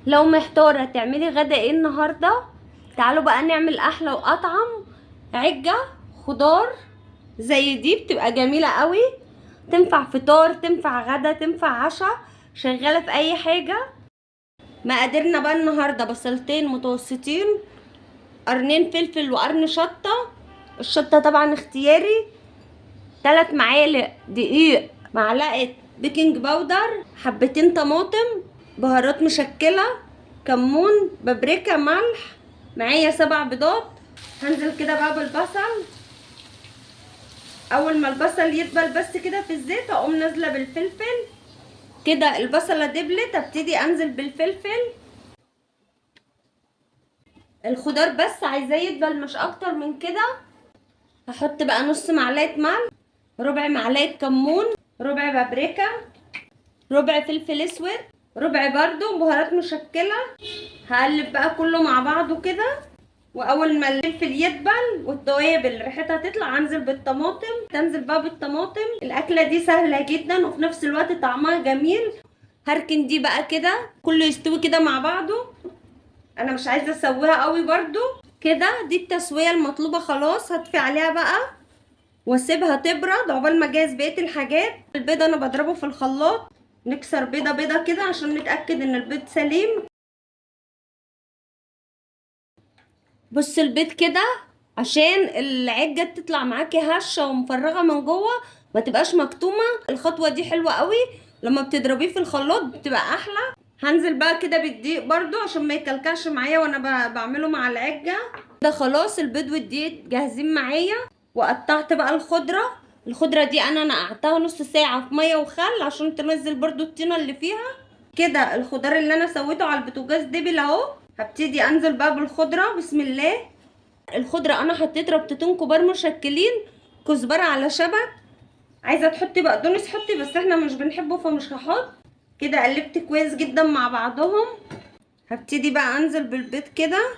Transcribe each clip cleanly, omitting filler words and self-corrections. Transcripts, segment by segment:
لو محتارة تعملي غدا ايه النهاردة، تعالوا بقى نعمل احلى واطعم عجة خضار. زي دي بتبقى جميلة قوي، تنفع فطار، تنفع غدا، تنفع عشاء، شغالة في اي حاجة. مقاديرنا بقى النهاردة: بصلتين متوسطين، قرنين فلفل وقرن شطة، الشطة طبعا اختياري، 3 معالق دقيق، معلقة بيكنج باودر، حبتين طماطم، بهارات مشكلة، كمون، بابريكا، ملح، معايا 7 بيضات. هنزل كده بقى بالبصل. اول ما البصل يدبل بس كده في الزيت اقوم نازله بالفلفل. كده البصله دبلت ابتدي انزل بالفلفل. الخضار بس عايزاه يدبل مش اكتر من كده. هحط بقى نص معلقه ملح، ربع معلقه كمون، ربع بابريكا، ربع فلفل اسود، ربع برضو بهارات مشكله. هقلب بقى كله مع بعضه كده. واول ما الفلفل يدبل والتوابل ريحتها تطلع انزل بالطماطم. تنزل بقى بالطماطم. الاكله دي سهله جدا وفي نفس الوقت طعمها جميل. هركن دي بقى كده كله يستوي كده مع بعضه. انا مش عايزه اسويها قوي برضو كده. دي التسويه المطلوبه خلاص. هطفي عليها بقى واسيبها تبرد عقبال ما اجهز بقيه الحاجات. البيض انا بضربه في الخلاط، نكسر بيضه بيضه كده عشان نتاكد ان البيض سليم. بص البيض كده عشان العجه تطلع معاكي هشه ومفرغه من جوه، ما تبقاش مكتومه. الخطوه دي حلوه قوي، لما بتضربيه في الخلاط بتبقى احلى. هنزل بقى كده بالدقيق برضو عشان ما يكلكعش معايا وانا بعمله مع العجه. ده خلاص البيض والدقيق جاهزين معايا. وقطعت بقى الخضره دي انا نقعتها نص ساعه في ميه وخل عشان تنزل برضو الطينه اللي فيها. كده الخضار اللي انا سويته على البوتاجاز دبل اهو. هبتدي انزل بقى بالخضره بسم الله. الخضره انا حطيت ربطتين كبار مشكلين، كزبره على شبت. عايزه تحطي بقدونس حطي، بس احنا مش بنحبه فمش هحط. كده قلبت كويس جدا مع بعضهم. هبتدي بقى انزل بالبيض كده.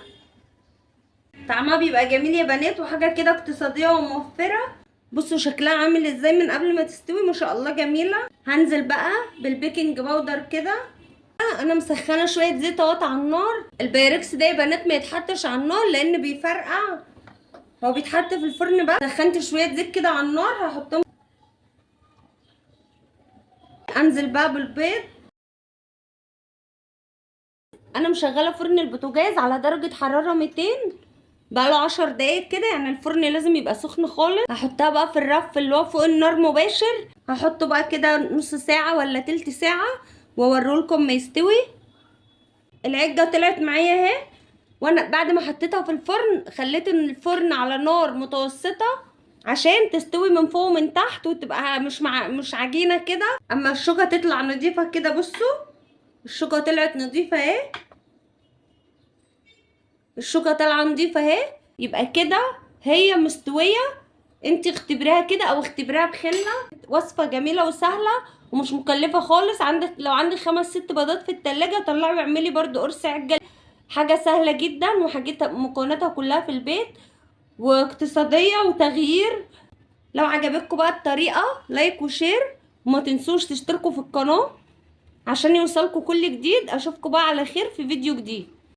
طعمها بيبقى جميل يا بنات، وحاجه كده اقتصاديه وموفره. بصوا شكلها عامل ازاي من قبل ما تستوي، ما شاء الله جميله. هنزل بقى بالبيكنج باودر كده. انا مسخنه شويه زيت اهوت على النار. البايركس ده يا بنات ما يتحطش على النار لان بيفرقع، هو بيتحط في الفرن. بقى سخنت شويه زيت كده على النار هحطهم. انزل بقى بالبيض. انا مشغله فرن البوتاجاز على درجه حراره 200 بقاله 10 دقايق كده، يعني الفرن لازم يبقى سخن خالص. هحطها بقى في الرف اللي هو فوق النار مباشر. هحطه بقى كده نص ساعه ولا تلت ساعه واوريلكم ما يستوي. العجه طلعت معايا اهي. وانا بعد ما حطيتها في الفرن خليت الفرن على نار متوسطه عشان تستوي من فوق ومن تحت وتبقى مش عجينه كده. اما الشوكه تطلع نضيفه كده. بصوا الشوكه طلعت نضيفه اهي. الشوكه طالعه نضيفه اهي. يبقى كده هي مستويه. انت اختبريها كده او اختبريها بخله. وصفه جميله وسهله ومش مكلفه خالص. لو عندك 5 6 بيضات في التلاجة طلعي واعملي برضو قرص عجه. حاجه سهله جدا وحاجتها مكوناتها كلها في البيت واقتصاديه وتغيير. لو عجبتكم بقى الطريقه لايك وشير، وما تنسوش تشتركوا في القناه عشان يوصلكوا كل جديد. اشوفكم بقى على خير في فيديو جديد.